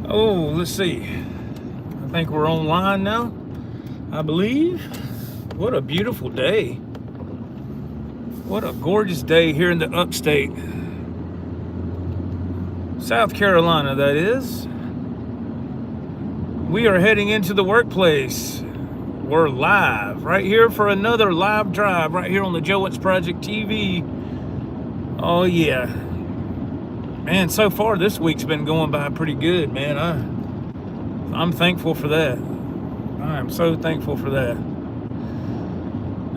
Oh, let's see. I think we're online now, I believe. What a beautiful day. What a gorgeous day here in the upstate. South Carolina, that is. We are heading into the workplace. We're live right here for another live drive right here on the Joe Wentz Project TV. Oh yeah. Man, so far this week's been going by pretty good, man. I'm thankful for that. I am so thankful for that.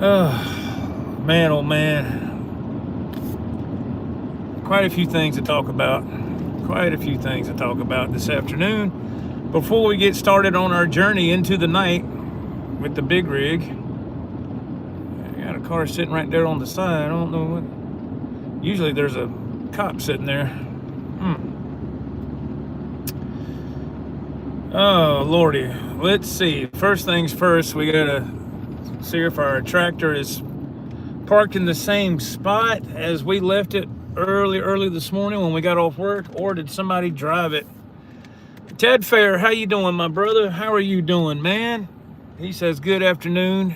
Oh, man, oh man. Quite a few things to talk about. Quite a few things to talk about this afternoon. Before we get started on our journey into the night with the big rig. I got a car sitting right there on the side. I don't know what. Usually there's a cop sitting there. Oh, Lordy. Let's see. First things first, we gotta see if our tractor is parked in the same spot as we left it early this morning when we got off work, or did somebody drive it? Ted Fair, how you doing, my brother? How are you doing, man? He says, good afternoon,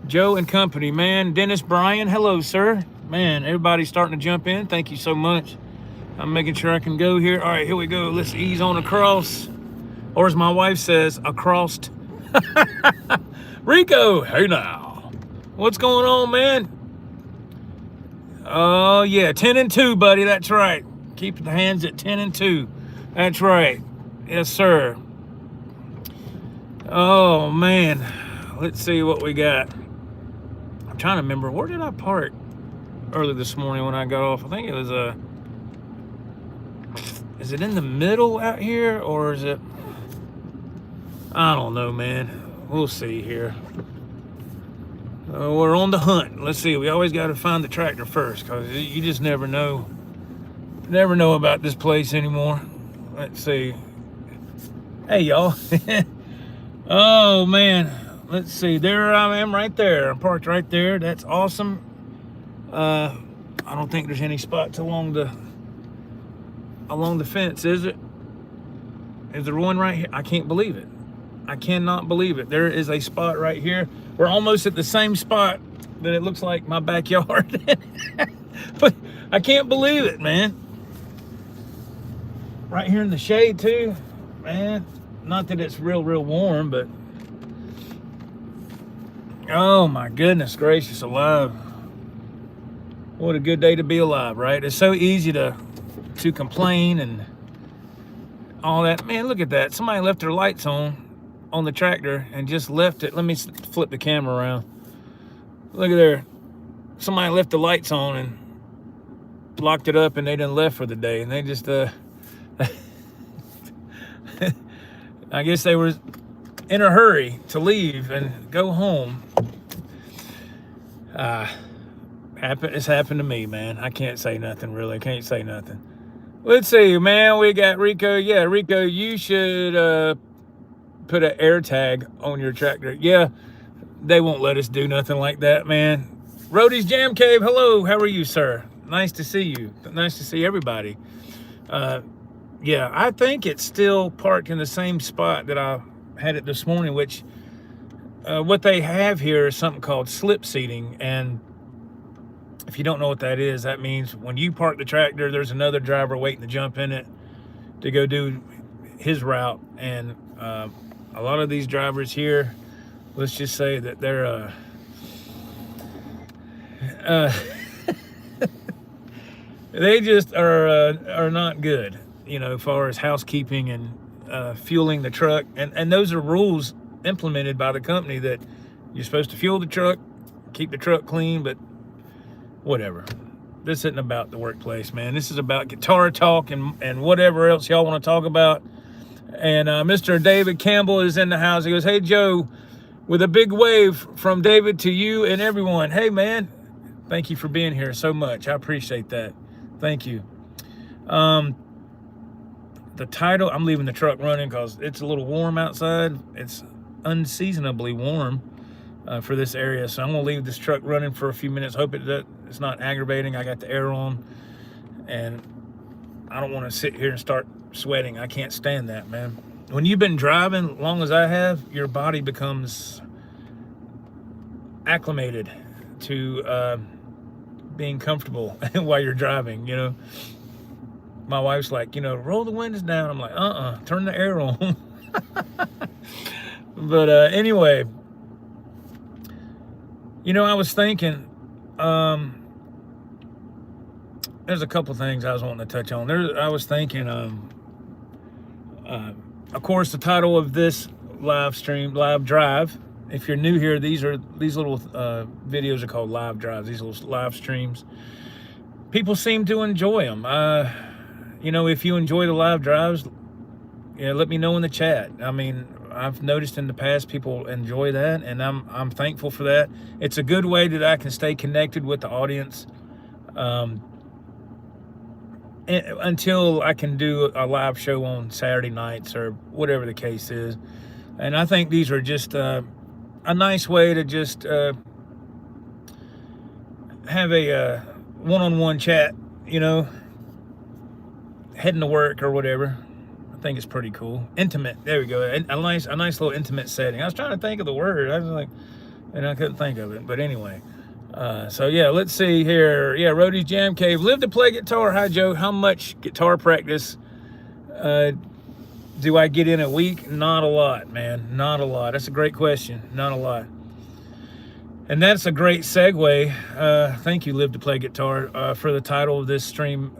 Joe and company, man. Dennis Bryan, hello, sir. Man, everybody's starting to jump in. Thank you so much. I'm making sure I can go here. All right, here we go. Let's ease on across. Or as my wife says, across. Rico, hey now. What's going on, man? Oh, yeah, 10 and 2, buddy. That's right. Keep the hands at 10 and 2. That's right. Yes, sir. Oh, man. Let's see what we got. I'm trying to remember. Where did I park early this morning when I got off? I think it was is it in the middle out here, or is it? I don't know, man. We'll see here. We're on the hunt. Let's see. We always got to find the tractor first, because you just never know. Never know about this place anymore. Let's see. Hey, y'all. Oh, man. Let's see. There I am right there. I'm parked right there. That's awesome. I don't think there's any spots along the fence, is it? Is there one right here? I can't believe it. I cannot believe it. There is a spot right here. We're almost at the same spot that it looks like my backyard. But I can't believe it, man. Right here in the shade too, man. Not that it's real warm, but oh my goodness gracious alive. What a good day to be alive, right? It's so easy to complain and all that. Man, look at that. Somebody left their lights on the tractor and just left it. Let me flip the camera around. Look at there. Somebody left the lights on and locked it up, and they done left for the day. And they just, I guess they were in a hurry to leave and go home. It's happened to me, man. I can't say nothing, really. I can't say nothing. Let's see, man. We got Rico. Yeah, Rico, you should put an air tag on your tractor. Yeah, they won't let us do nothing like that, man. Roadie's Jam Cave, hello. How are you, sir? Nice to see you. Nice to see everybody. Yeah, I think it's still parked in the same spot that I had it this morning, which what they have here is something called slip seating. And if you don't know what that is, that means when you park the tractor, there's another driver waiting to jump in it to go do his route. And a lot of these drivers here, let's just say that they're they just are not good, you know, as far as housekeeping and fueling the truck. And those are rules implemented by the company that you're supposed to fuel the truck, keep the truck clean, but whatever. This isn't about the workplace, man. This is about guitar talk and whatever else y'all want to talk about. And Mr. David Campbell is in the house. He goes, hey, Joe, with a big wave from David to you and everyone. Hey, man, thank you for being here so much. I appreciate that. Thank you. The title, I'm leaving the truck running because it's a little warm outside. It's unseasonably warm for this area. So I'm going to leave this truck running for a few minutes. Hope it's not aggravating. I got the air on. And I don't want to sit here and start sweating. I can't stand that, man. When you've been driving long as I have, your body becomes acclimated to being comfortable while you're driving, you know. My wife's like, you know, roll the windows down. I'm like, turn the air on. But anyway, you know, I was thinking, there's a couple things I was wanting to touch on. I was thinking, of course, the title of this live drive. If you're new here, these little videos are called live drives. These little live streams. People seem to enjoy them. You know, if you enjoy the live drives, yeah, let me know in the chat. I mean, I've noticed in the past people enjoy that, and I'm thankful for that. It's a good way that I can stay connected with the audience until I can do a live show on Saturday nights or whatever the case is. And I think these are just a nice way to just have a one-on-one chat, you know, heading to work or whatever. I think it's pretty cool. Intimate, there we go. A nice little intimate setting. I was trying to think of the word. I was like, and I couldn't think of it. But anyway, so yeah, let's see here. Yeah, Roadie's Jam Cave. Live to play guitar. Hi, Joe. How much guitar practice do I get in a week? Not a lot, man. Not a lot. That's a great question. Not a lot. And that's a great segue. Thank you, Live to Play Guitar, for the title of this stream,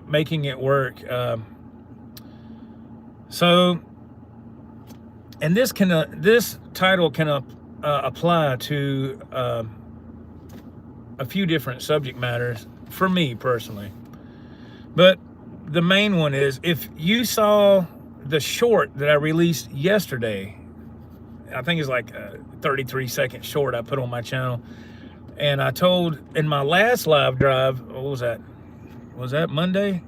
Making It Work. So, and this title can apply to a few different subject matters for me personally. But the main one is, if you saw the short that I released yesterday, I think it's like a 33-second short I put on my channel, and I told in my last live drive, what was that? Was that Monday?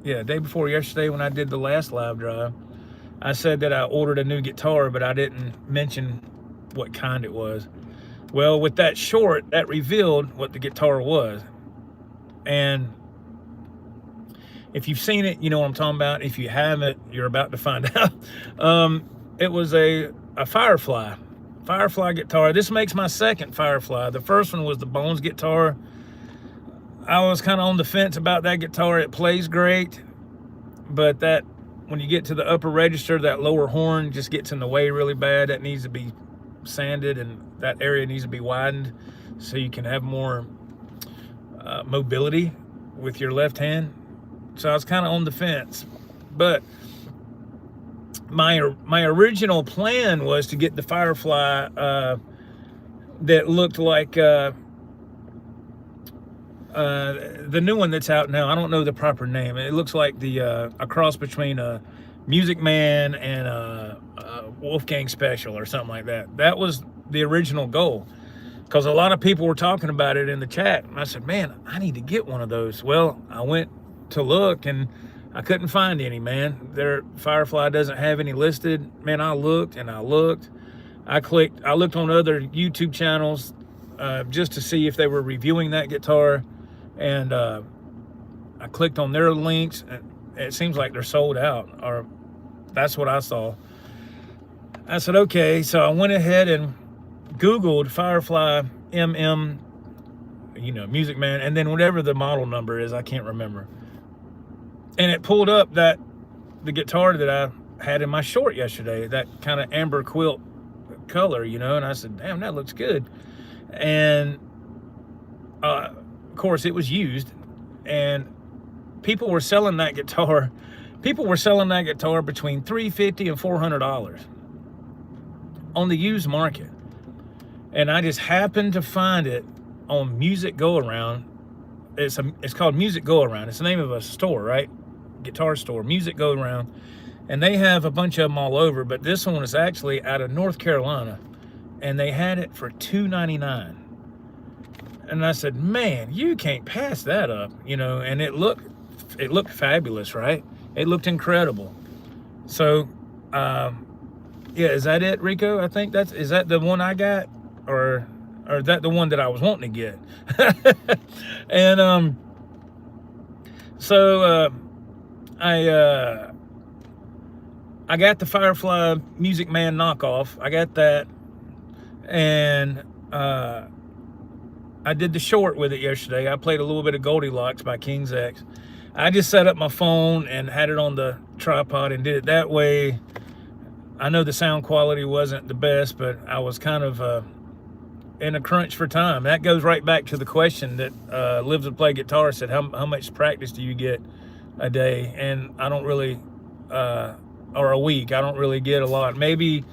Yeah, day before yesterday when I did the last live drive, I said that I ordered a new guitar, but I didn't mention what kind it was. Well, with that short, that revealed what the guitar was. And if you've seen it, you know what I'm talking about. If you haven't, you're about to find out. It was a Firefly guitar. This makes my second Firefly. The first one was the Bones guitar. I was kind of on the fence about that guitar. It plays great, but that when you get to the upper register, that lower horn just gets in the way really bad. That needs to be sanded, and that area needs to be widened so you can have more mobility with your left hand. So I was kind of on the fence, but my original plan was to get the Firefly that looked like the new one that's out now. I don't know the proper name. It looks like a cross between a Music Man and a Wolfgang Special or something like that. That was the original goal, because a lot of people were talking about it in the chat. And I said, man, I need to get one of those. Well, I went to look and I couldn't find any, man. Their Firefly doesn't have any listed. Man, I looked and I looked. I looked on other YouTube channels just to see if they were reviewing that guitar. And I clicked on their links, and it seems like they're sold out, or that's what I saw. I said, okay, so I went ahead and Googled Firefly MM, you know, Music Man, and then whatever the model number is, I can't remember. And it pulled up the guitar that I had in my short yesterday, that kind of amber quilt color, you know, and I said, damn, that looks good. And of course, it was used, and people were selling that guitar. People were selling that guitar between $350 and $400 on the used market. And I just happened to find it on Music Go Around. It's called Music Go Around. It's the name of a store, right? Guitar store, Music Go Around. And they have a bunch of them all over, but this one is actually out of North Carolina, and they had it for $299. And I said, man, you can't pass that up, you know. And it looked fabulous, right? It looked incredible. So yeah, is that it, Rico? I think is that the one I got, or is that the one that I was wanting to get? And so I got the Firefly Music Man knockoff. I got that, and I did the short with it yesterday. I played a little bit of Goldilocks by King's X. I just set up my phone and had it on the tripod and did it that way. I know the sound quality wasn't the best, but I was kind of in a crunch for time. That goes right back to the question that Lives to Play Guitar said, how much practice do you get a day? And I don't really, or a week, I don't really get a lot. Maybe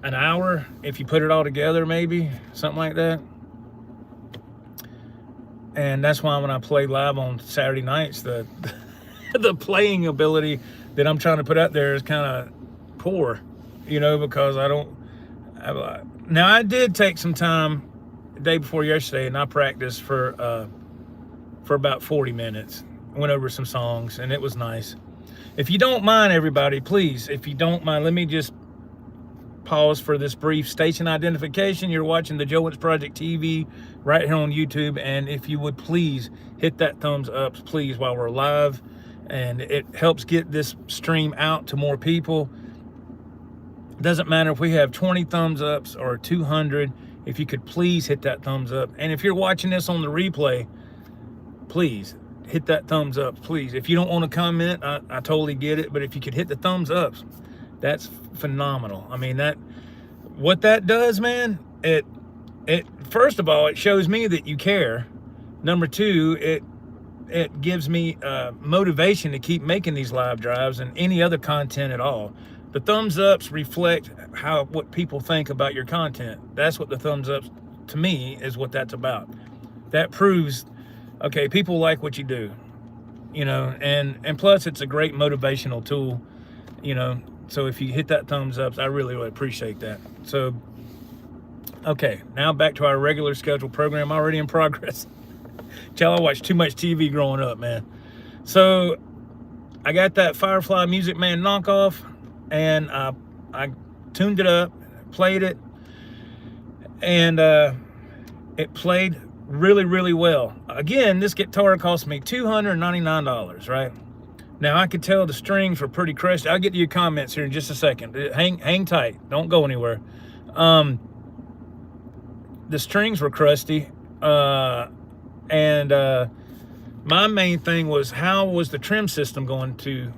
an hour if you put it all together, maybe something like that. And that's why when I play live on Saturday nights, the playing ability that I'm trying to put out there is kind of poor, you know, because I don't now I did take some time the day before yesterday and I practiced for about 40 minutes. I went over some songs and it was nice. If you don't mind, everybody, please, if you don't mind, let me just pause for this brief station identification. You're watching the Joe Wentz Project TV right here on YouTube, and if you would please hit that thumbs up, please, while we're live, and it helps get this stream out to more people. It doesn't matter if we have 20 thumbs ups or 200. If you could please hit that thumbs up, and if you're watching this on the replay, please hit that thumbs up, please. If you don't want to comment, I totally get it, but if you could hit the thumbs ups, that's phenomenal. I mean, what that does, man, it first of all, it shows me that you care. Number two, it gives me motivation to keep making these live drives and any other content at all. The thumbs ups reflect what people think about your content. That's what the thumbs ups, to me, is what that's about. That proves, okay, people like what you do, you know, and plus it's a great motivational tool, you know. So if you hit that thumbs up, I really, really appreciate that. So, okay, now back to our regular scheduled program already in progress. Tell I watched too much TV growing up, man. So I got that Firefly Music Man knockoff, and I tuned it up, played it, and it played really, really well. Again, this guitar cost me $299, right? Now, I could tell the strings were pretty crusty. I'll get to your comments here in just a second. Hang tight. Don't go anywhere. The strings were crusty. And my main thing was, how was the trim system going to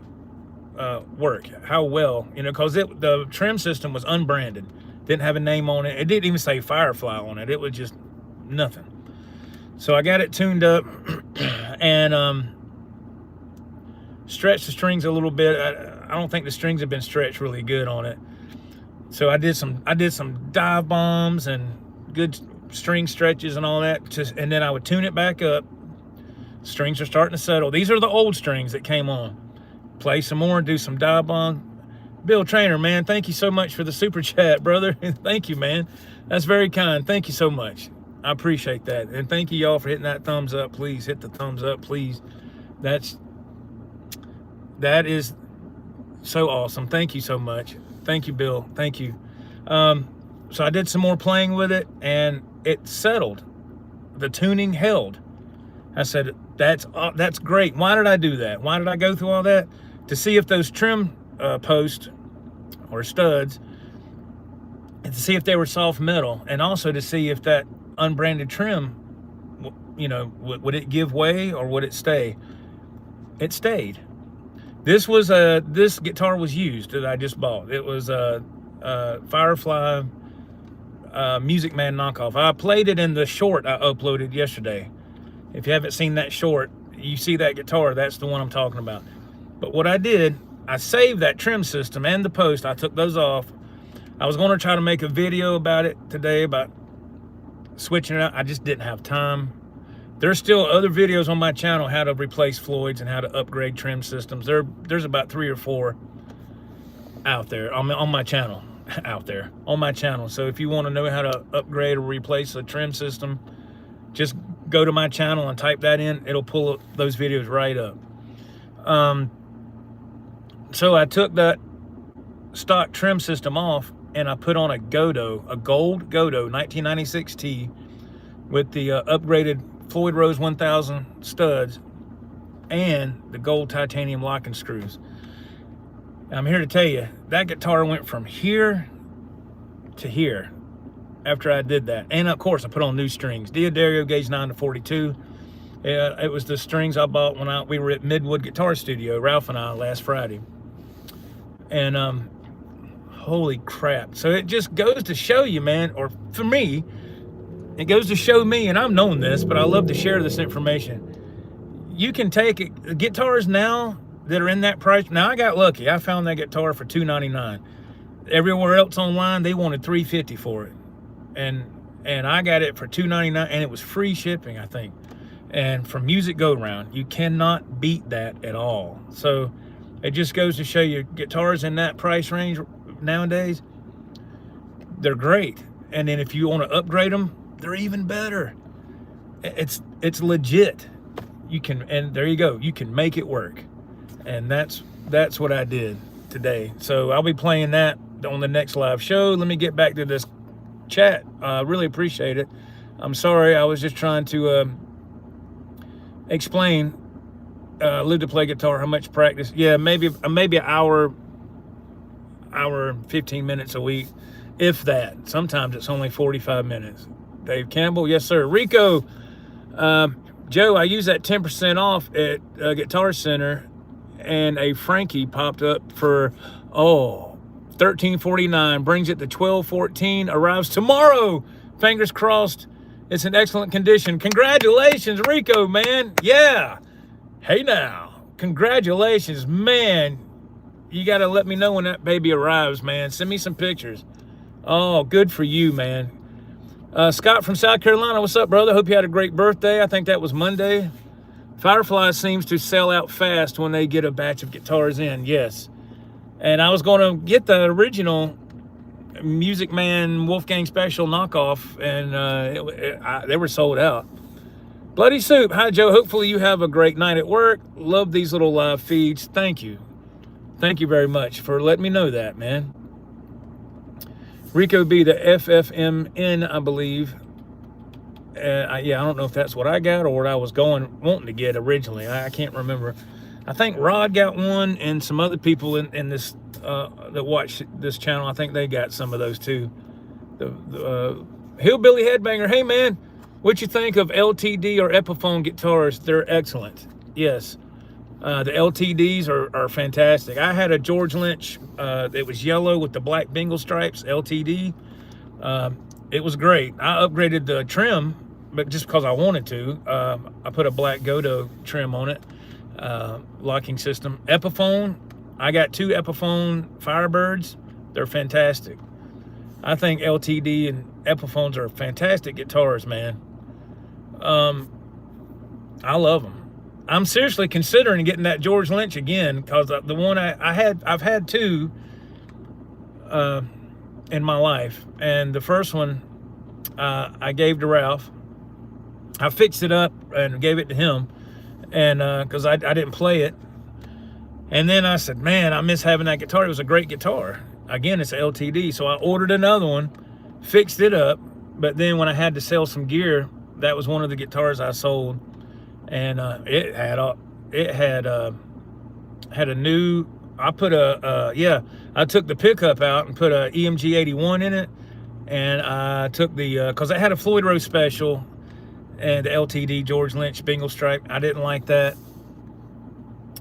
work? How well? You know, because the trim system was unbranded. Didn't have a name on it. It didn't even say Firefly on it. It was just nothing. So I got it tuned up and stretched the strings a little bit. I don't think the strings have been stretched really good on it. So I did some dive bombs and good string stretches and all that. And then I would tune it back up. Strings are starting to settle. These are the old strings that came on. Play some more, do some dive bomb. Bill Trainer, man, thank you so much for the super chat, brother. Thank you, man. That's very kind. Thank you so much. I appreciate that. And thank you, y'all, for hitting that thumbs up. Please hit the thumbs up, please. That is so awesome. Thank you so much. Thank you, Bill. Thank you. So I did some more playing with it, and it settled. The tuning held. I said, that's great. Why did I do that? Why did I go through all that? To see if those trim posts or studs, and to see if they were soft metal, and also to see if that unbranded trim, you know, would it give way or would it stay? It stayed. This guitar was used that I just bought. It was a Firefly Music Man knockoff. I played it in the short I uploaded yesterday. If you haven't seen that short, you see that guitar, that's the one I'm talking about. But what I did, I saved that trim system and the post. I took those off. I was going to try to make a video about it today, about switching it out. I just didn't have time. There's still other videos on my channel, how to replace Floyds and how to upgrade trim systems. There's about 3 or 4 out there on my channel. On my channel. So if you want to know how to upgrade or replace a trim system, just go to my channel and type that in. It'll pull those videos right up. So I took that stock trim system off and I put on a Gotoh, a gold Gotoh 1996 T with the upgraded Floyd Rose 1000 studs and the gold titanium locking screws. I'm here to tell you, that guitar went from here to here after I did that. And of course, I put on new strings. Diodario gauge 9 to 42. It was the strings I bought when we were at Midwood Guitar Studio, Ralph and I, last Friday. And holy crap. So it just goes to show you, man, or for me, it goes to show me, and I've known this, but I love to share this information. You can take it, guitars now that are in that price. Now, I got lucky. I found that guitar for $299. Everywhere else online, they wanted $350 for it. And I got it for $299, and it was free shipping, I think. And from Music Go Round, you cannot beat that at all. So it just goes to show you, guitars in that price range nowadays, they're great. And then if you want to upgrade them, they're even better. It's legit. You can, and there you go, you can make it work. And that's what I did today. So I'll be playing that on the next live show. Let me get back to this chat. I really appreciate it. I'm sorry, I was just trying to explain, live to play guitar, how much practice. Yeah, maybe an hour and 15 minutes a week, if that. Sometimes it's only 45 minutes. Dave Campbell, yes sir. Rico, Joe, I used that 10% off at Guitar Center, and a Frankie popped up for $13.49, brings it to $12.14, arrives tomorrow. Fingers crossed. It's in excellent condition. Congratulations, Rico, man. Yeah. Hey now. Congratulations, man. You got to let me know when that baby arrives, man. Send me some pictures. Oh, good for you, man. Scott from South Carolina, what's up, brother? Hope you had a great birthday. I think that was Monday. Firefly seems to sell out fast when they get a batch of guitars in, yes. And I was going to get the original Music Man Wolfgang Special knockoff, and they were sold out. Bloody Soup, hi Joe, hopefully you have a great night at work. Love these little live feeds. Thank you. Thank you very much for letting me know that, man. Rico B, the FFMN, I believe. Yeah, I don't know if that's what I got or what I was wanting to get originally. I can't remember. I think Rod got one, and some other people in this that watch this channel, I think they got some of those too. The Hillbilly Headbanger, hey man, what you think of LTD or Epiphone guitars? They're excellent. Yes, the LTDs are fantastic. I had a George Lynch. It was yellow with the black bingle stripes, LTD. It was great. I upgraded the trim, but just because I wanted to. I put a black Gotoh trim on it, locking system. Epiphone, I got 2 Epiphone Firebirds. They're fantastic. I think LTD and Epiphones are fantastic guitars, man. I love them. I'm seriously considering getting that George Lynch again, because the one I've had 2 in my life, and the first one I gave to Ralph. I fixed it up and gave it to him, and because I didn't play it, and then I said, man, I miss having that guitar. It was a great guitar. Again, it's an LTD, so I ordered another one, fixed it up, but then when I had to sell some gear, that was one of the guitars I sold, and it had a new. I put I took the pickup out and put a EMG 81 in it, and I took the because I had a Floyd Rose special and the LTD George Lynch bingle stripe. I didn't like that.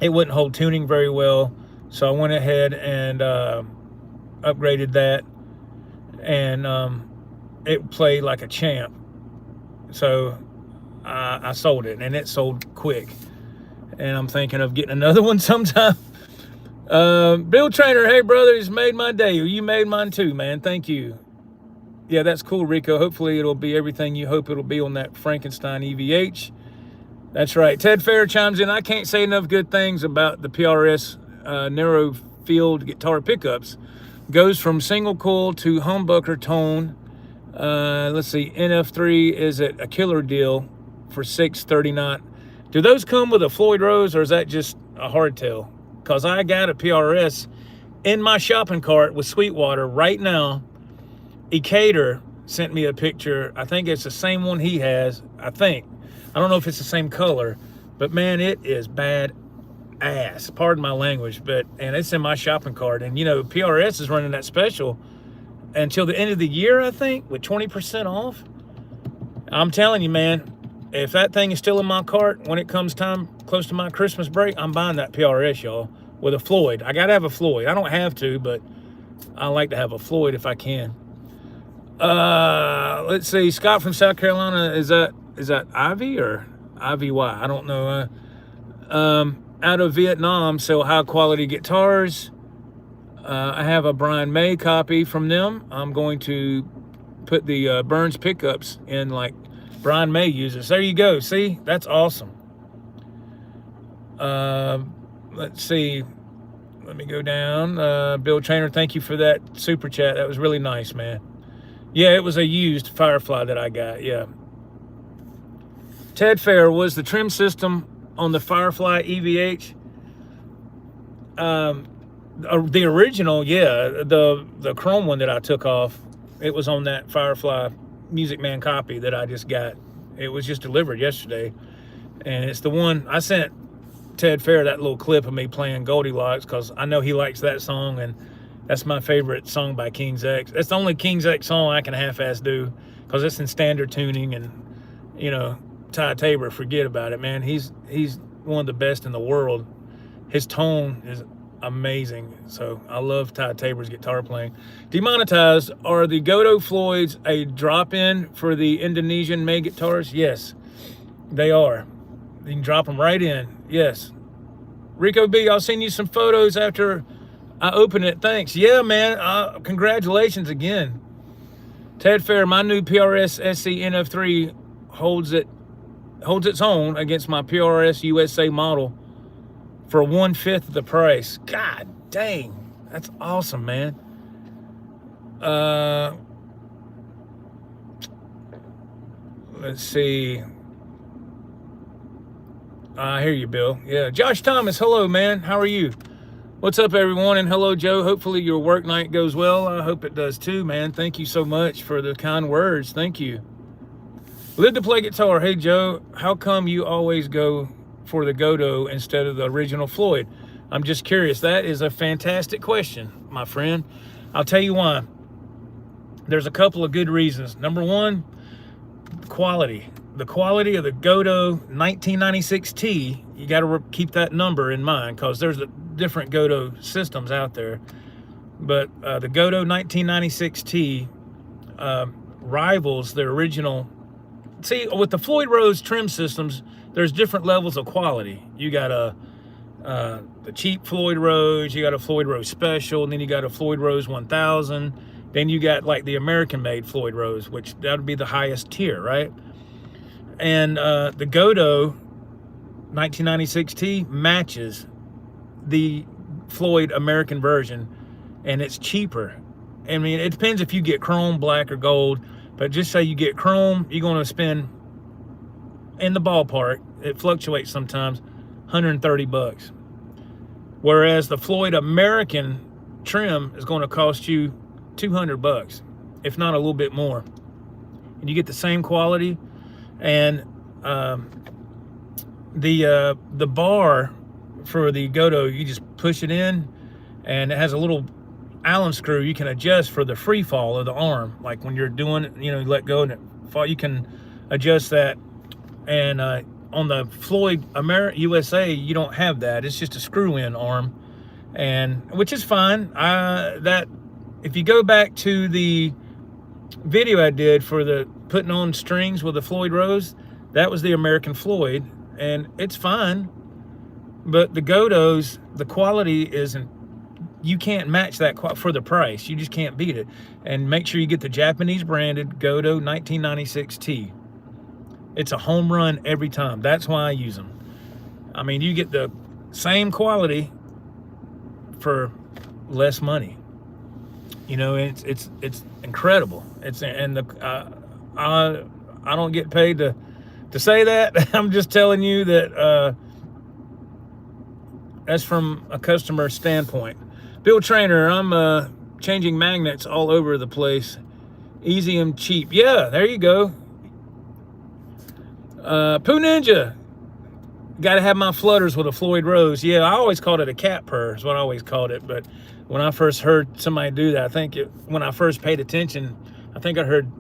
It wouldn't hold tuning very well, so I went ahead and upgraded that, and it played like a champ. So I sold it, and it sold quick, and I'm thinking of getting another one sometime. Bill Trainer, hey brother, he's made my day. You made mine too, man. Thank you. Yeah, that's cool, Rico. Hopefully it'll be everything you hope it'll be on that Frankenstein EVH. That's right. Ted Fair chimes in. I can't say enough good things about the PRS narrow field guitar pickups. Goes from single coil to humbucker tone. Let's see, NF3 is a killer deal for $639. Do those come with a Floyd Rose, or is that just a hardtail? Because I got a PRS in my shopping cart with Sweetwater right now. Ecator sent me a picture. I think it's the same one he has, I think. I don't know if it's the same color, but man, it is bad ass. Pardon my language, and it's in my shopping cart. And you know, PRS is running that special until the end of the year, I think, with 20% off. I'm telling you, man, if that thing is still in my cart when it comes time close to my Christmas break, I'm buying that PRS, y'all, with a Floyd. I gotta have a Floyd. I don't have to, but I like to have a Floyd if I can. Let's see. Scott from South Carolina, is that Ivy or IVY? I don't know. Out of Vietnam, sell high quality guitars. I have a Brian May copy from them. I'm going to put the Burns pickups in like Brian May uses. There you go. See, that's awesome. Let's see. Let me go down. Bill Trainer, thank you for that super chat. That was really nice, man. Yeah, it was a used Firefly that I got. Yeah. Ted Fair, was the trim system on the Firefly EVH? The original, yeah, the chrome one that I took off, it was on that Firefly Music Man copy that I just got. It was just delivered yesterday, and it's the one I sent Ted Fair, that little clip of me playing Goldilocks, because I know he likes that song, and that's my favorite song by King's X. It's the only King's X song I can half-ass do, because it's in standard tuning, and you know, Ty Tabor, forget about it, man. He's one of the best in the world. His tone is amazing. So I love Ty Tabor's guitar playing. Demonetized, are the Gotoh Floyds a drop-in for the Indonesian made guitars? Yes, they are. You can drop them right in. Yes. Rico B, I'll send you some photos after I open it. Thanks. Yeah, man. Congratulations again. Ted Fair, my new PRS SC NF3 holds its own against my PRS USA model for 1/5 of the price. God dang, that's awesome, man. Let's see. I hear you, Bill. Yeah, Josh Thomas, hello, man. How are you? What's up, everyone? And hello, Joe. Hopefully your work night goes well. I hope it does too, man. Thank you so much for the kind words. Thank you. Live to play guitar. Hey, Joe, how come you always go for the Gotoh instead of the original Floyd? I'm just curious. That is a fantastic question, my friend. I'll tell you why. There's a couple of good reasons. Number one, quality. The quality of the Gotoh 1996T, you got to keep that number in mind, because there's different Gotoh systems out there. But the Gotoh 1996T rivals the original. See, with the Floyd Rose trim systems, there's different levels of quality. You got the cheap Floyd Rose, you got a Floyd Rose Special, and then you got a Floyd Rose 1000. Then you got like the American-made Floyd Rose, which that would be the highest tier, right? And the Gotoh 1996T matches the Floyd American version, and it's cheaper. I mean, it depends if you get chrome, black, or gold, but just say you get chrome, you're going to spend, in the ballpark, it fluctuates sometimes, 130 bucks. Whereas the Floyd American trim is going to cost you 200 bucks, if not a little bit more. And you get the same quality. And the bar for the Gotoh, you just push it in, and it has a little Allen screw you can adjust for the free fall of the arm. Like when you're doing it, you know, you let go and it fall, you can adjust that. And on the Floyd USA, you don't have that. It's just a screw-in arm, and which is fine. That if you go back to the video I did for the putting on strings with the Floyd Rose, that was the American Floyd, and it's fine. But the Gotohs, the quality isn't, you can't match that for the price. You just can't beat it. And make sure you get the Japanese branded Gotoh 1996T. It's a home run every time. That's why I use them. I mean, you get the same quality for less money. You know, it's incredible. I don't get paid to say that. I'm just telling you that that's from a customer standpoint. Bill Trainer, I'm changing magnets all over the place. Easy and cheap. Yeah, there you go. Pooh Ninja. Got to have my flutters with a Floyd Rose. Yeah, I always called it a cat purr, is what I always called it. But when I first heard somebody do that, when I first paid attention, I think I heard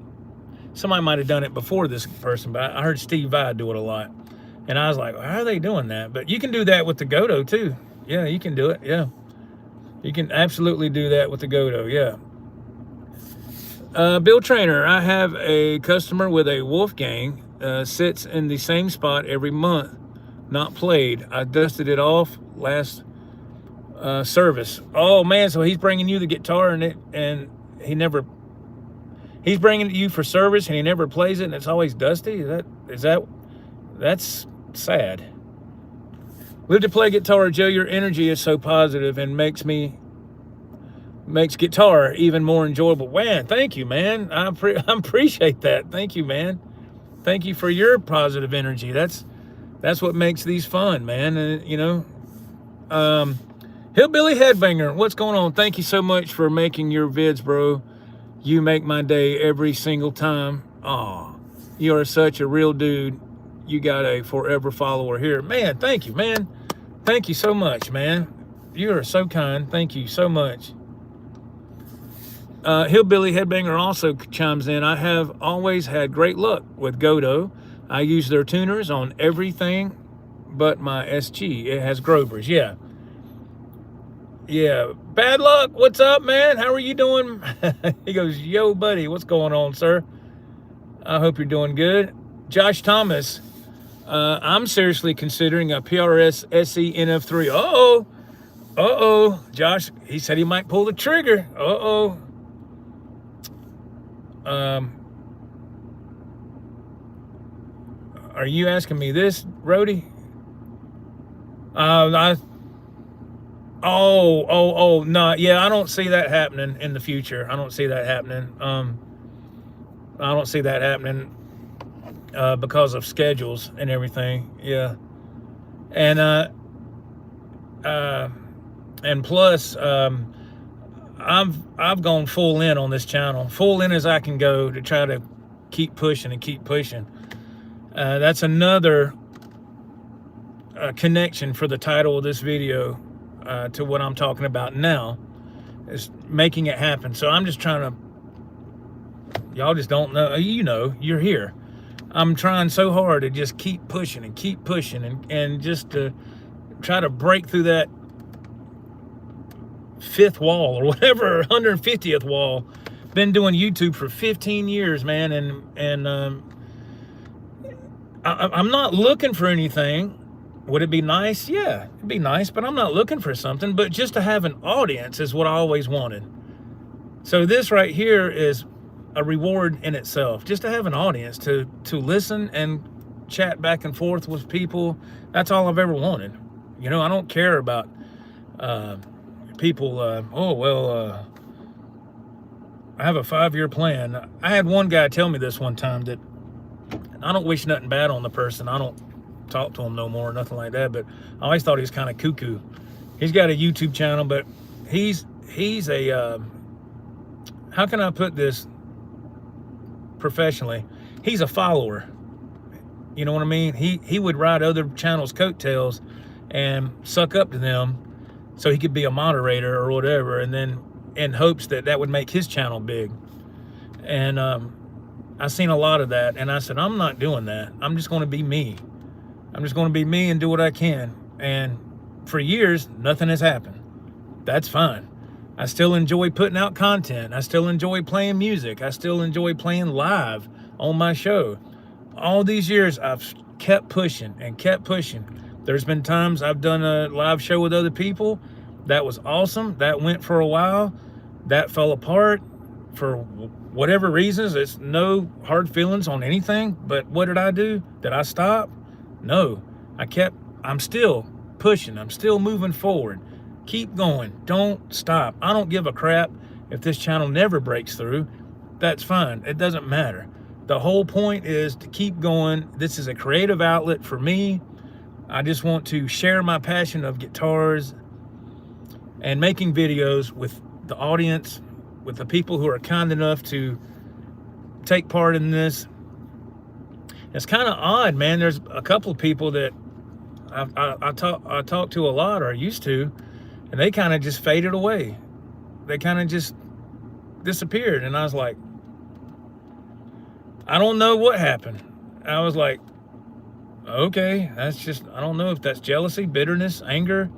somebody might have done it before this person, but I heard Steve Vai do it a lot. And I was like, how are they doing that? But you can do that with the Gotoh too. Yeah, you can do it. Yeah. You can absolutely do that with the Gotoh. Yeah. Bill Trainer, I have a customer with a Wolfgang, sits in the same spot every month. Not played. I dusted it off last service. Oh man, so he's bringing you the guitar and he's bringing it to you for service and he never plays it and it's always dusty. That's sad. Live to play guitar, Joe. Your energy is so positive and makes guitar even more enjoyable. Man, thank you, man. I appreciate that. Thank you, man. Thank you for your positive energy. That's what makes these fun, man. And Hillbilly Headbanger, what's going on? Thank you so much for making your vids, bro. You make my day every single time. Aw, you are such a real dude. You got a forever follower here. Man, thank you, man. Thank you so much, man. You are so kind. Thank you so much. Hillbilly Headbanger also chimes in. I have always had great luck with Gotoh. I use their tuners on everything but my SG. It has Grovers. Yeah. Yeah. Bad luck. What's up, man? How are you doing? He goes, yo, buddy. What's going on, sir? I hope you're doing good. Josh Thomas. I'm seriously considering a PRS SE NF3. Uh-oh. Uh-oh. Josh, he said he might pull the trigger. Uh-oh. Are you asking me this, Rody? No, yeah, I don't see that happening in the future. I don't see that happening. I don't see that happening because of schedules and everything. Yeah, and plus, I've gone full in on this channel, full in as I can go to try to keep pushing and keep pushing. That's another connection for the title of this video to what I'm talking about now, is making it happen. So I'm just trying to, y'all just don't know, you're here. I'm trying so hard to just keep pushing and just to try to break through that fifth wall or whatever, 150th wall. Been doing YouTube for 15 years, man, and I'm not looking for anything. Would it be nice? Yeah, it'd be nice, but I'm not looking for something. But just to have an audience is what I always wanted. So this right here is a reward in itself. Just to have an audience, to listen and chat back and forth with people. That's all I've ever wanted. I don't care about people, I have a 5-year plan. I had one guy tell me this one time, that I don't wish nothing bad on the person. I don't talk to him no more, nothing like that, but I always thought he was kind of cuckoo. He's got a YouTube channel, but he's a, how can I put this professionally? He's a follower. You know what I mean? He would ride other channels' coattails and suck up to them so he could be a moderator or whatever, and then in hopes that would make his channel big. And I seen a lot of that, and I said, I'm not doing that. I'm just going to be me. I'm just going to be me and do what I can. And for years, nothing has happened. That's fine. I still enjoy putting out content. I still enjoy playing music. I still enjoy playing live on my show. All these years, I've kept pushing and kept pushing. There's been times I've done a live show with other people. That was awesome. That went for a while. That fell apart for whatever reasons. It's no hard feelings on anything. But what did I do? Did I stop? No. I'm still pushing. I'm still moving forward. Keep going. Don't stop. I don't give a crap if this channel never breaks through. That's fine. It doesn't matter. The whole point is to keep going. This is a creative outlet for me. I just want to share my passion of guitars and making videos with the audience, with the people who are kind enough to take part in this. It's kind of odd, man. There's a couple of people that I talk to a lot, or used to, and they kind of just faded away. They kind of just disappeared. And I was like, I don't know what happened. I was like, okay, that's just, I don't know if that's jealousy, bitterness, anger,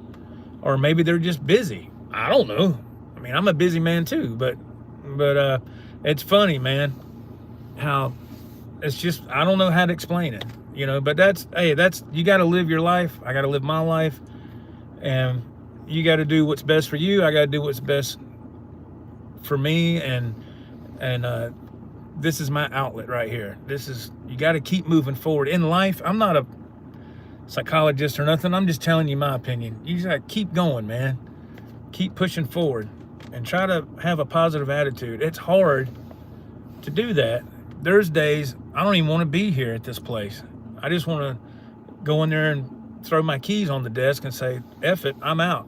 or maybe they're just busy. I don't know. I mean, I'm a busy man too, but it's funny, man, how it's just, I don't know how to explain it, you know, but that's, hey, that's, you got to live your life. I got to live my life, and you got to do what's best for you. I got to do what's best for me. And this is my outlet right here. This is, you got to keep moving forward in life. I'm not a psychologist or nothing. I'm just telling you my opinion. You just got to keep going, man. Keep pushing forward and try to have a positive attitude. It's hard to do that. There's days I don't even want to be here at this place. I just want to go in there and throw my keys on the desk and say, F it, I'm out.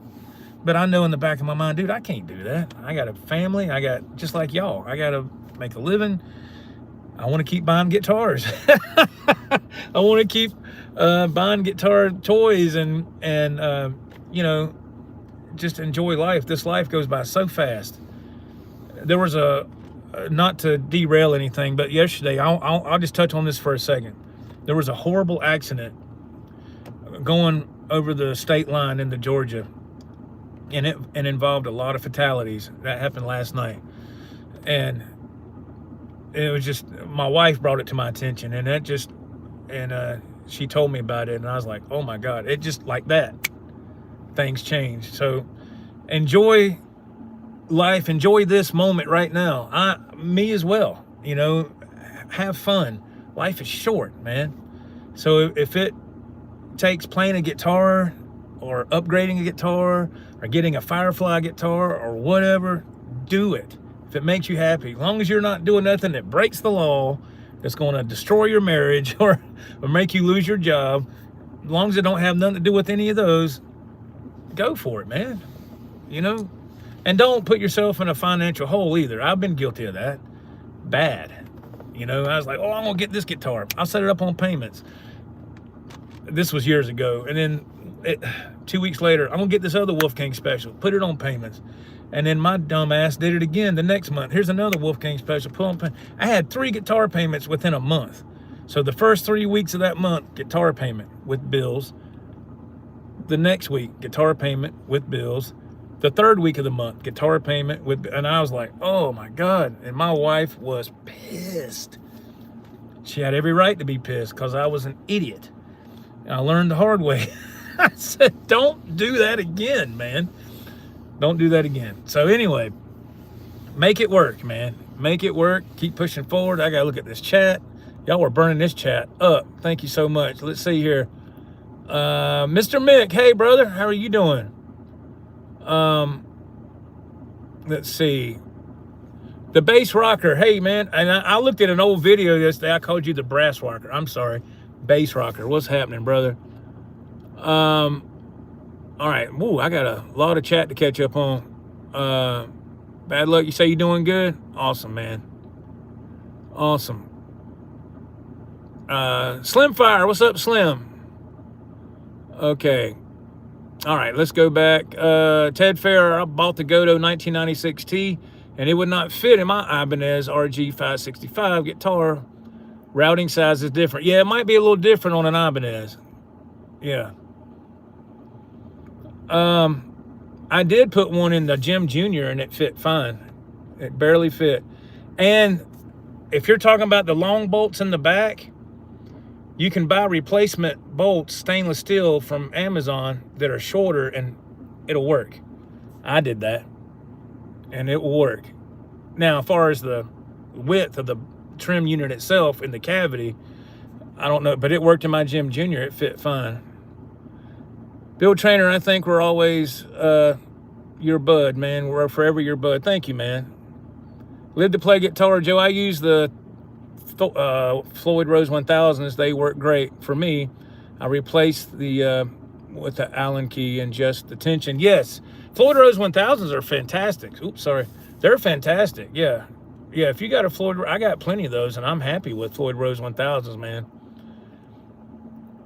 But I know in the back of my mind, dude, I can't do that. I got a family. I got, just like y'all, I got to make a living. I want to keep buying guitars. I want to keep buying guitar toys and you know, just enjoy life. This life goes by so fast. There was a, not to derail anything, but yesterday, I'll just touch on this for a second. There was a horrible accident going over the state line into Georgia, and it involved a lot of fatalities. That happened last night. And it was just, my wife brought it to my attention, and that just, and she told me about it, and I was like, oh my God, it just like that, things change. So enjoy life, enjoy this moment right now. Me as well, you know, have fun. Life is short, man. So if it takes playing a guitar or upgrading a guitar or getting a Firefly guitar or whatever, do it. If it makes you happy, as long as you're not doing nothing that breaks the law, that's going to destroy your marriage or make you lose your job, as long as it don't have nothing to do with any of those, go for it, man. You know, and don't put yourself in a financial hole either. I've been guilty of that. Bad. You know, I was like, oh, I'm going to get this guitar. I'll set it up on payments. This was years ago. And then 2 weeks later, I'm going to get this other Wolfgang special. Put it on payments. And then my dumb ass did it again the next month. Here's another Wolfgang special. Put on payments. I had 3 guitar payments within a month. So the first 3 weeks of that month, guitar payment with bills. The next week, guitar payment with bills. The third week of the month, guitar payment with, and I was like, oh my God. And my wife was pissed. She had every right to be pissed because I was an idiot. And I learned the hard way. I said, don't do that again, man. Don't do that again. So anyway, make it work, man. Make it work. Keep pushing forward. I got to look at this chat. Y'all were burning this chat up. Thank you so much. Let's see here. Mr. Mick, hey, brother. How are you doing? Let's see. The bass rocker. Hey, man. And I looked at an old video yesterday. I called you the brass rocker. I'm sorry. Bass rocker. What's happening, brother? All right. Woo, I got a lot of chat to catch up on. Bad luck. You say you're doing good? Awesome, man. Awesome. Slim Fire. What's up, Slim? Okay. All right, let's go back. Ted Fair, I bought the Gotoh 1996 T, and it would not fit in my Ibanez RG 565 guitar. Routing size is different. Yeah, it might be a little different on an Ibanez. Yeah. I did put one in the Jim Jr. and it fit fine. It barely fit. And if you're talking about the long bolts in the back, you can buy replacement bolts, stainless steel from Amazon that are shorter, and it'll work. I did that, and it will work. Now, as far as the width of the trim unit itself in the cavity, I don't know, but it worked in my Jim Jr. It fit fine. Bill Trainer, I think we're always your bud, man. We're forever your bud. Thank you, man. Live to play guitar, Joe. I use the Floyd Rose 1000s. They work great for me. I replaced the with the Allen key and just the tension. Yes, Floyd Rose 1000s are fantastic. Oops, sorry. They're fantastic. Yeah. If you got a Floyd, I got plenty of those, and I'm happy with Floyd Rose 1000s, man.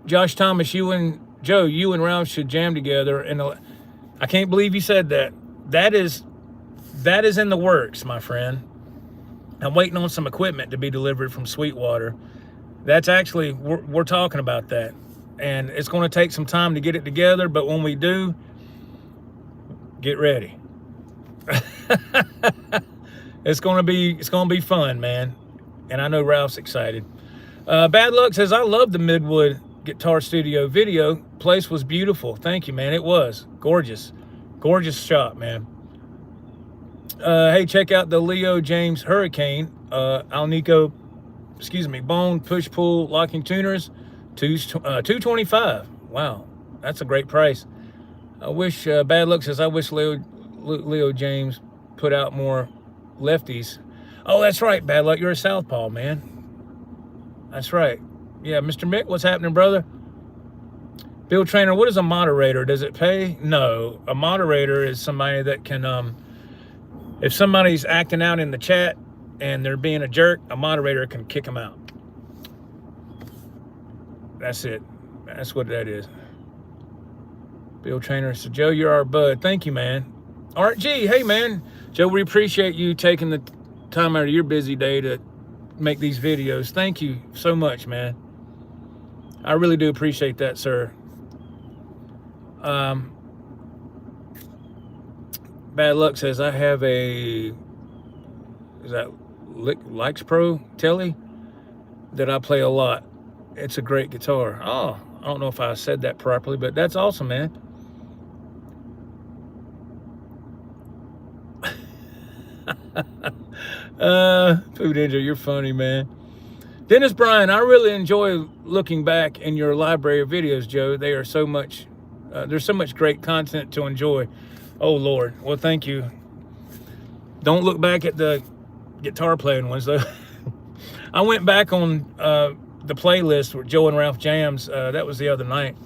Josh Thomas, you and Joe, you and Ralph should jam together. And I can't believe you said that. That is in the works, my friend. I'm waiting on some equipment to be delivered from Sweetwater. That's actually, we're talking about that. And it's going to take some time to get it together, but when we do, get ready. It's going to be fun, man. And I know Ralph's excited. Bad Luck says, I love the Midwood Guitar Studio video. Place was beautiful. Thank you, man. It was gorgeous. Gorgeous shot, man. Hey, check out the Leo James Hurricane. Alnico, Bone, push, pull, locking tuners. $225. Wow, that's a great price. I wish, Bad Luck says, I wish Leo James put out more lefties. Oh, that's right, Bad Luck. You're a southpaw, man. That's right. Yeah, Mr. Mick, what's happening, brother? Bill Trainer, what is a moderator? Does it pay? No, a moderator is somebody that can, if somebody's acting out in the chat and they're being a jerk, a moderator can kick them out. That's it. That's what that is. Bill Trainer, so Joe, you're our bud. Thank you, man. Art G, hey, man. Joe, we appreciate you taking the time out of your busy day to make these videos. Thank you so much, man. I really do appreciate that, sir. Bad Luck says, I have a, is that Likes Pro Telly that I play a lot. It's a great guitar. Oh, I don't know if I said that properly, but that's awesome, man. Food Ninja, you're funny, man. Dennis Bryan, I really enjoy looking back in your library of videos, Joe. They are so much, there's so much great content to enjoy. Oh, Lord. Well, thank you. Don't look back at the guitar playing ones, though. I went back on the playlist where Joe and Ralph jams. That was the other night.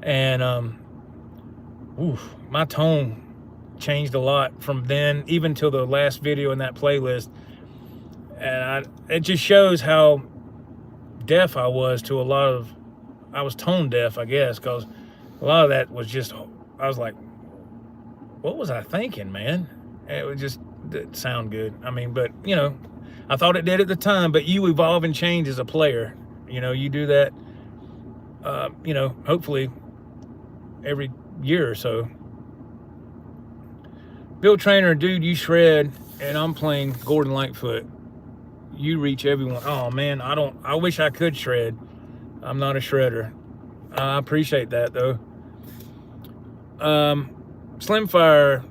And my tone changed a lot from then, even till the last video in that playlist. And it just shows how deaf I was to a lot of, I was tone deaf, I guess, because a lot of that was just, I was like, what was I thinking, man? It would just didn't sound good. I mean, but, you know, I thought it did at the time, but you evolve and change as a player. You know, you do that, you know, hopefully every year or so. Bill Trainer, dude, you shred, and I'm playing Gordon Lightfoot. You reach everyone. Oh, man, I wish I could shred. I'm not a shredder. I appreciate that, though. Slimfire,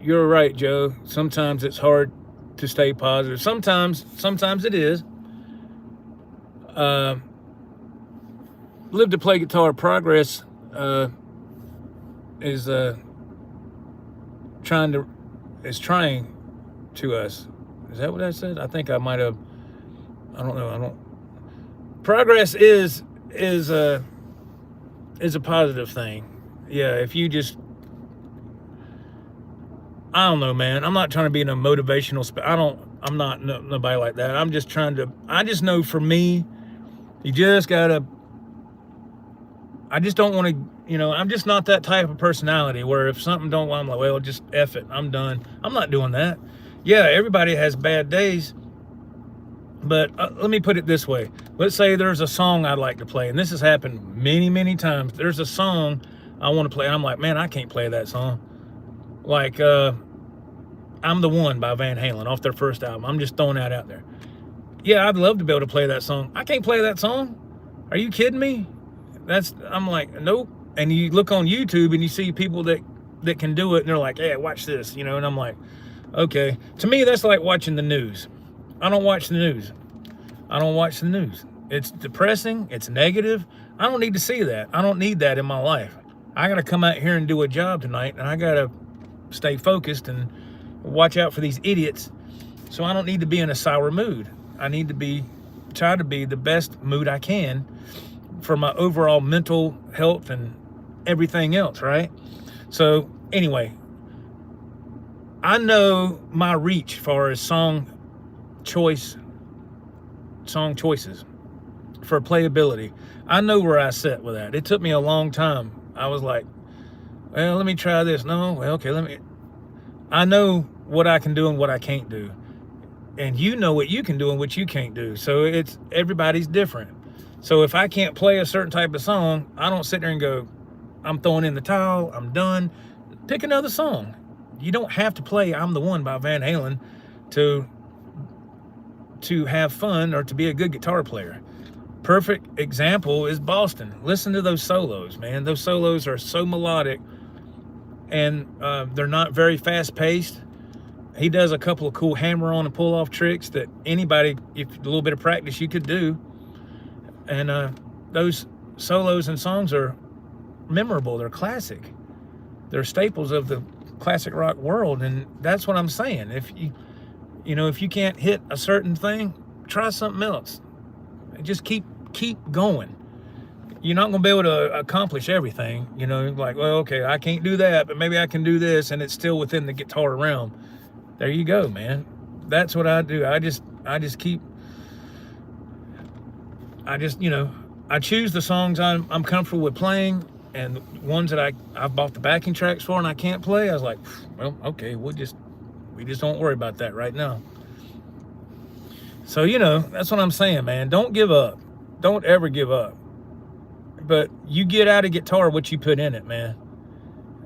you're right, Joe. Sometimes it's hard to stay positive. Sometimes it is. Live to Play Guitar Progress is trying to us. Is that what I said? I think I might have. I don't know. Progress is a positive thing. Yeah, if you just, I don't know, man. I'm not trying to be in a motivational. I'm not nobody like that. I'm just trying to. I just know for me, you just gotta. I just don't want to. You know, I'm just not that type of personality where if something don't, I'm like, well, just F it. I'm done. I'm not doing that. Yeah, everybody has bad days. But let me put it this way. Let's say there's a song I'd like to play, and this has happened many, many times. There's a song I want to play, and I'm like, man, I can't play that song. Like, I'm the One by Van Halen off their first album. I'm just throwing that out there. Yeah, I'd love to be able to play that song. I can't play that song. Are you kidding me? I'm like, nope. And you look on YouTube and you see people that can do it, and they're like, hey, watch this, you know, and I'm like, okay. To me, that's like watching the news. I don't watch the news. I don't watch the news. It's depressing. It's negative. I don't need to see that. I don't need that in my life. I got to come out here and do a job tonight, and I got to stay focused and watch out for these idiots. So I don't need to be in a sour mood. I need to try to be the best mood I can for my overall mental health and everything else, right? So anyway, I know my reach as far as song choices for playability. I know where I sit with that. It took me a long time. I was like, well, let me try this. No, well, okay, I know what I can do and what I can't do. And you know what you can do and what you can't do. So everybody's different. So if I can't play a certain type of song, I don't sit there and go, I'm throwing in the towel, I'm done. Pick another song. You don't have to play I'm the One by Van Halen to have fun or to be a good guitar player. Perfect example is Boston. Listen to those solos, man. Those solos are so melodic, and they're not very fast-paced. He does a couple of cool hammer-on and pull-off tricks that anybody, if a little bit of practice, you could do. And those solos and songs are memorable. They're classic. They're staples of the classic rock world, and that's what I'm saying. If you can't hit a certain thing, try something else. Just keep going. You're not going to be able to accomplish everything. Like, well, okay, I can't do that, but maybe I can do this, and it's still within the guitar realm. There you go, man. That's what I do. I choose the songs I'm comfortable with playing, and ones that I've bought the backing tracks for and I can't play, I was like, well, okay, we just don't worry about that right now. So, that's what I'm saying, man. Don't give up. Don't ever give up. But you get out of guitar what you put in it, man.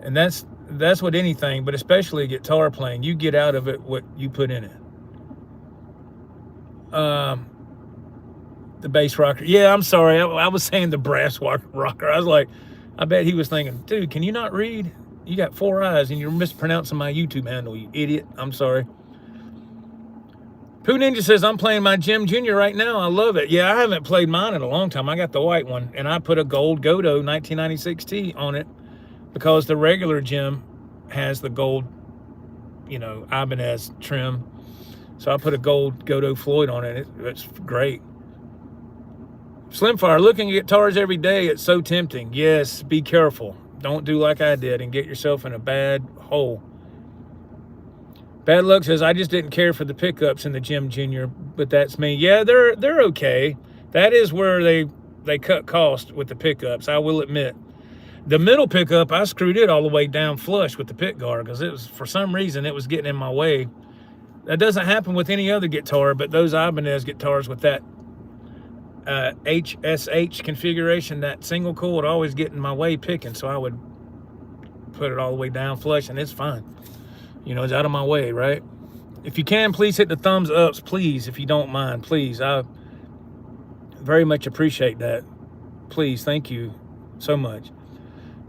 And that's what anything, but especially guitar playing, you get out of it what you put in it. The bass rocker. Yeah, I'm sorry. I was saying the brass rocker. I was like, I bet he was thinking, dude, can you not read? You got 4 eyes and you're mispronouncing my YouTube handle, you idiot. I'm sorry. Pooh Ninja says, I'm playing my Jim Jr. right now. I love it. Yeah, I haven't played mine in a long time. I got the white one, and I put a gold Gotoh 1996T on it because the regular Jim has the gold, Ibanez trim. So I put a gold Gotoh Floyd on it. It's great. Slimfire, looking at guitars every day, it's so tempting. Yes, be careful. Don't do like I did and get yourself in a bad hole. Bad Luck says, I just didn't care for the pickups in the Jim Jr., but that's me. Yeah, they're okay. That is where they cut cost with the pickups, I will admit. The middle pickup, I screwed it all the way down flush with the pick guard because it was, for some reason, it was getting in my way. That doesn't happen with any other guitar, but those Ibanez guitars with that HSH configuration, that single coil would always get in my way picking, so I would put it all the way down flush, and it's fine. It's out of my way, right? If you can, please hit the thumbs ups, please, if you don't mind, please. I very much appreciate that. Please, thank you so much.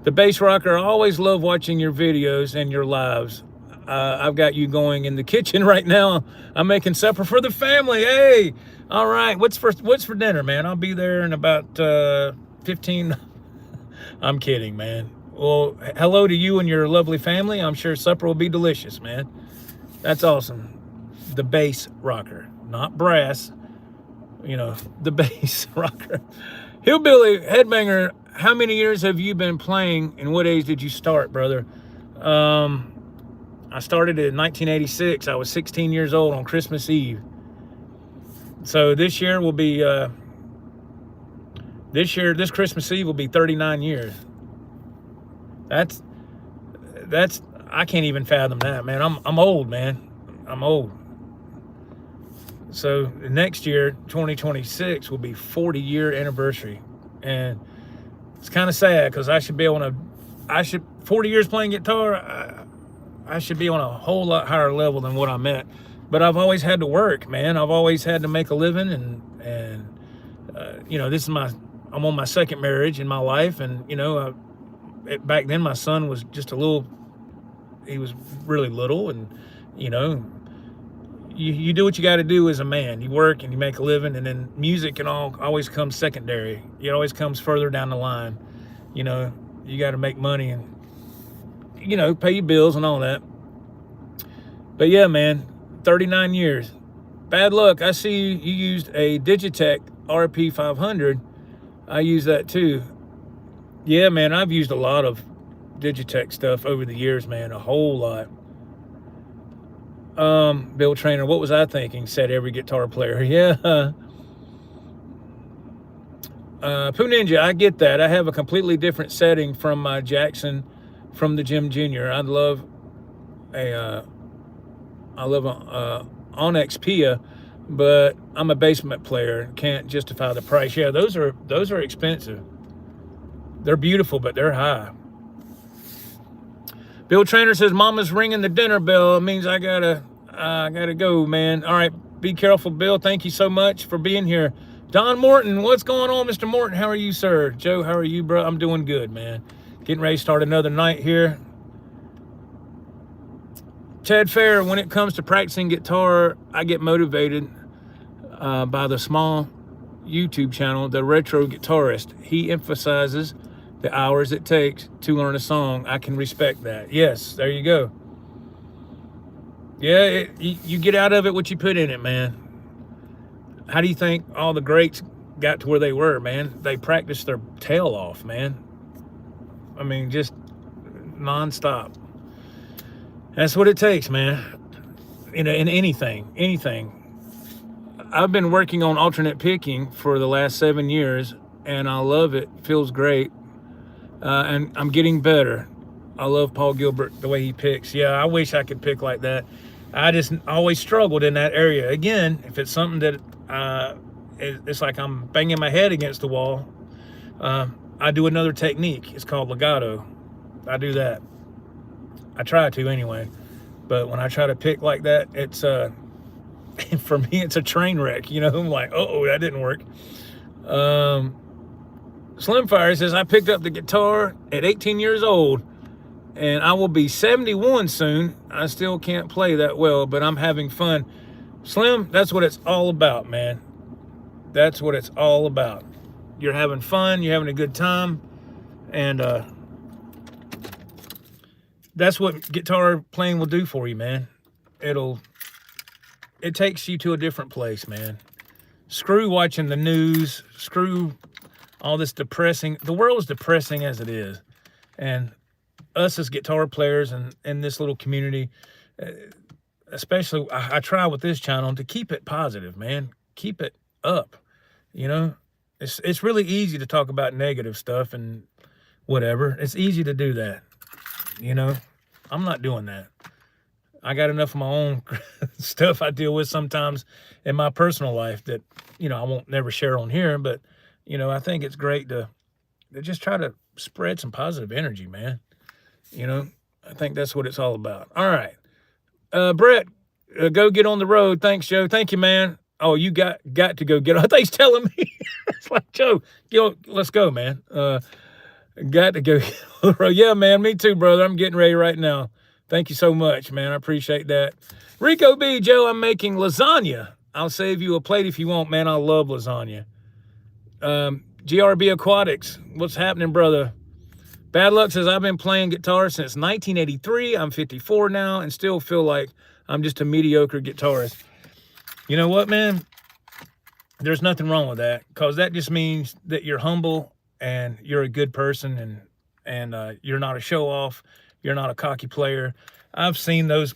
The Bass Rocker, I always love watching your videos and your lives. I've got you going in the kitchen right now. I'm making supper for the family. Hey, all right. What's for dinner, man? I'll be there in about 15. I'm kidding, man. Well, hello to you and your lovely family. I'm sure supper will be delicious, man. That's awesome. The Bass Rocker, not brass. The Bass Rocker. Hillbilly Headbanger, how many years have you been playing, and what age did you start, brother? I started in 1986. I was 16 years old on Christmas Eve. So this year will be, this Christmas Eve will be 39 years. That's, I can't even fathom that, man. I'm old, man. I'm old. So next year, 2026, will be 40-year anniversary. And it's kind of sad because I should be on 40 years playing guitar, I should be on a whole lot higher level than what I'm at. But I've always had to work, man. I've always had to make a living, and I'm on my second marriage in my life, and back then my son was just he was really little, and you do what you got to do as a man. You work and you make a living, and then music and always comes secondary. It always comes further down the line. You got to make money and pay your bills and all that. But yeah, man, 39 years. Bad Luck, I see you used a Digitech RP 500. I use that too. Yeah, man, I've used a lot of Digitech stuff over the years, man, a whole lot. Bill Trainer, what was I thinking? Said every guitar player. Yeah. Pooh Ninja, I get that. I have a completely different setting from my Jackson from the Jim Jr. A Onyx Pia, but I'm a basement player. Can't justify the price. Yeah, those are expensive. They're beautiful, but they're high. Bill Trainer says, Mama's ringing the dinner bell. It means I gotta go, man. All right, be careful, Bill. Thank you so much for being here. Don Morton, what's going on, Mr. Morton? How are you, sir? Joe, how are you, bro? I'm doing good, man. Getting ready to start another night here. Chad Fair, when it comes to practicing guitar, I get motivated by the small YouTube channel, The Retro Guitarist. He emphasizes the hours it takes to learn a song. I can respect that. Yes, there you go. Yeah, you get out of it what you put in it, man. How do you think all the greats got to where they were, man? They practiced their tail off, man. I mean, just nonstop. That's what it takes, man. In anything. I've been working on alternate picking for the last 7 years, and I love it. Feels great. And I'm getting better. I love Paul Gilbert, the way he picks. Yeah, I wish I could pick like that. I just always struggled in that area. Again, if it's something that it's like I'm banging my head against the wall, I do another technique. It's called legato. I do that. I try to anyway. But when I try to pick like that, it's for me, it's a train wreck. You know, I'm like, oh, that didn't work. Slimfire says, I picked up the guitar at 18 years old, and I will be 71 soon. I still can't play that well, but I'm having fun. Slim, that's what it's all about, man. That's what it's all about. You're having fun, you're having a good time, and that's what guitar playing will do for you, man. It takes you to a different place, man. Screw watching the news, screw all this depressing. The world is depressing as it is. And us as guitar players and in this little community, especially, I try with this channel to keep it positive, man. Keep it up, you know. It's really easy to talk about negative stuff and whatever. It's easy to do that, you know. I'm not doing that. I got enough of my own stuff I deal with sometimes in my personal life that, you know, I won't never share on here, but you know, I think it's great to just try to spread some positive energy, man. You know, I think that's what it's all about. All right. Brett, go get on the road. Thanks, Joe. Thank you, man. Oh, you got to go get on. I thought he's telling me. It's like, Joe, let's go, man. Got to go get on the road. Yeah, man, me too, brother. I'm getting ready right now. Thank you so much, man. I appreciate that. Rico B, Joe, I'm making lasagna. I'll save you a plate if you want, man. I love lasagna. GRB Aquatics, what's happening, brother? Bad Luck says, I've been playing guitar since 1983. I'm 54 now and still feel like I'm just a mediocre guitarist. You know what, man? There's nothing wrong with that, because that just means that you're humble and you're a good person, and you're not a show-off. You're not a cocky player. I've seen those.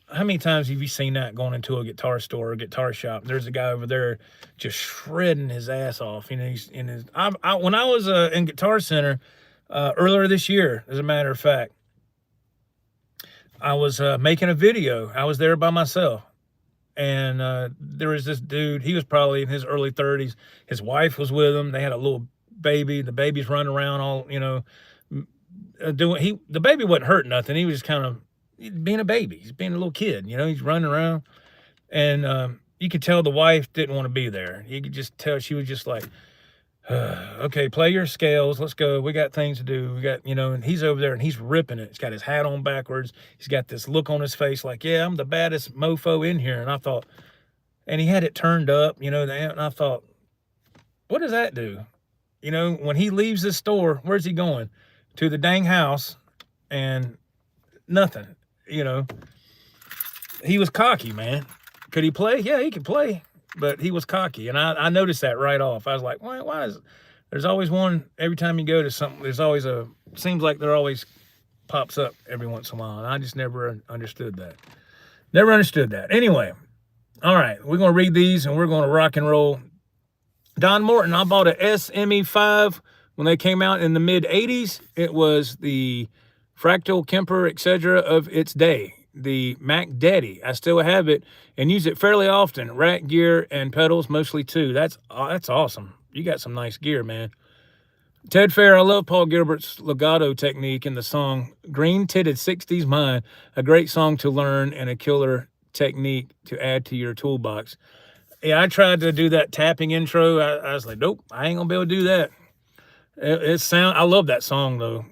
How many times have you seen that going into a guitar store or a guitar shop? There's a guy over there just shredding his ass off. You know, he's in his. When I was in Guitar Center earlier this year, as a matter of fact, I was making a video. I was there by myself, and there was this dude. He was probably in his early 30s. His wife was with him. They had a little baby. The baby's running around all, you know, doing. The baby wasn't hurting nothing. He was just kind of being a baby. He's being a little kid, you know. He's running around, and you could tell the wife didn't want to be there. You could just tell she was just like, okay, play your scales, let's go, we got things to do, we got, you know. And he's over there and he's ripping it. He's got his hat on backwards, he's got this look on his face like, yeah, I'm the baddest mofo in here. And I thought, and he had it turned up, you know, and I thought, what does that do? You know, when he leaves the store, where's he going? To the dang house, and nothing. You know, he was cocky, man. Could he play? Yeah, he could play, but he was cocky. And I noticed that right off. I was like, why is, there's always one, every time you go to something, there's always seems like there always pops up every once in a while. And I just never understood that. Never understood that. Anyway, all right, we're going to read these and we're going to rock and roll. Don Morton, I bought a SME5 when they came out in the mid 80s. It was the Fractal Kemper, etc. of its day. The Mac Daddy. I still have it and use it fairly often. Rack gear and pedals mostly too. That's awesome. You got some nice gear, man. Ted Fair, I love Paul Gilbert's legato technique in the song Green Titted 60s Mind. A great song to learn and a killer technique to add to your toolbox. Yeah, I tried to do that tapping intro. I was like, nope, I ain't gonna be able to do that. I love that song though.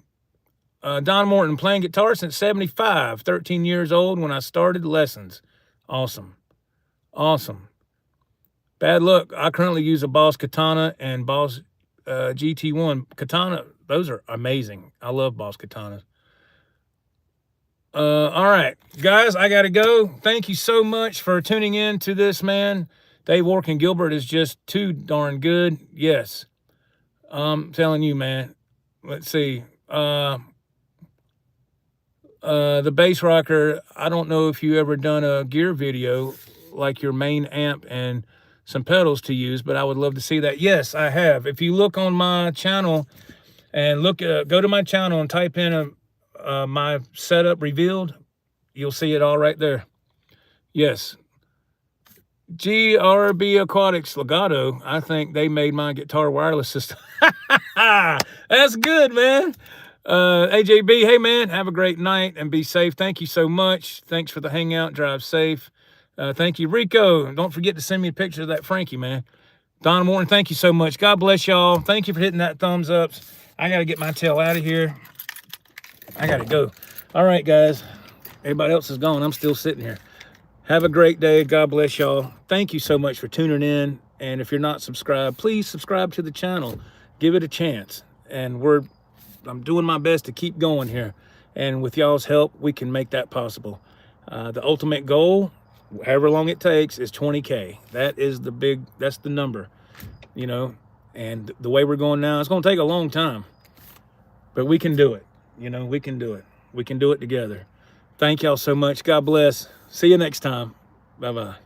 Don Morton, playing guitar since 75, 13 years old when I started lessons. Awesome. Awesome. Bad luck. I currently use a Boss Katana and Boss GT1. Katana, those are amazing. I love Boss Katanas. All right, guys, I got to go. Thank you so much for tuning in to this, man. Dave Working Gilbert is just too darn good. Yes. I'm telling you, man. Let's see. The bass rocker, I don't know if you ever done a gear video, like your main amp and some pedals to use, but I would love to see that. Yes, I have. If you look on my channel and go to my channel and type in my setup revealed, you'll see it all right there. Yes. GRB Aquatics Legato, I think they made my guitar wireless system. That's good, man. AJB, hey man, have a great night and be safe. Thank you so much. Thanks for the hangout. Drive safe. Thank you, Rico. Don't forget to send me a picture of that Frankie, man. Don Morton, thank you so much. God bless y'all. Thank you for hitting that thumbs up. I got to get my tail out of here. I got to go. All right, guys. Everybody else is gone. I'm still sitting here. Have a great day. God bless y'all. Thank you so much for tuning in. And if you're not subscribed, please subscribe to the channel. Give it a chance. And I'm doing my best to keep going here. And with y'all's help, we can make that possible. The ultimate goal, however long it takes, is 20K. That's the number, you know. And the way we're going now, it's going to take a long time. But we can do it. You know, we can do it. We can do it together. Thank y'all so much. God bless. See you next time. Bye-bye.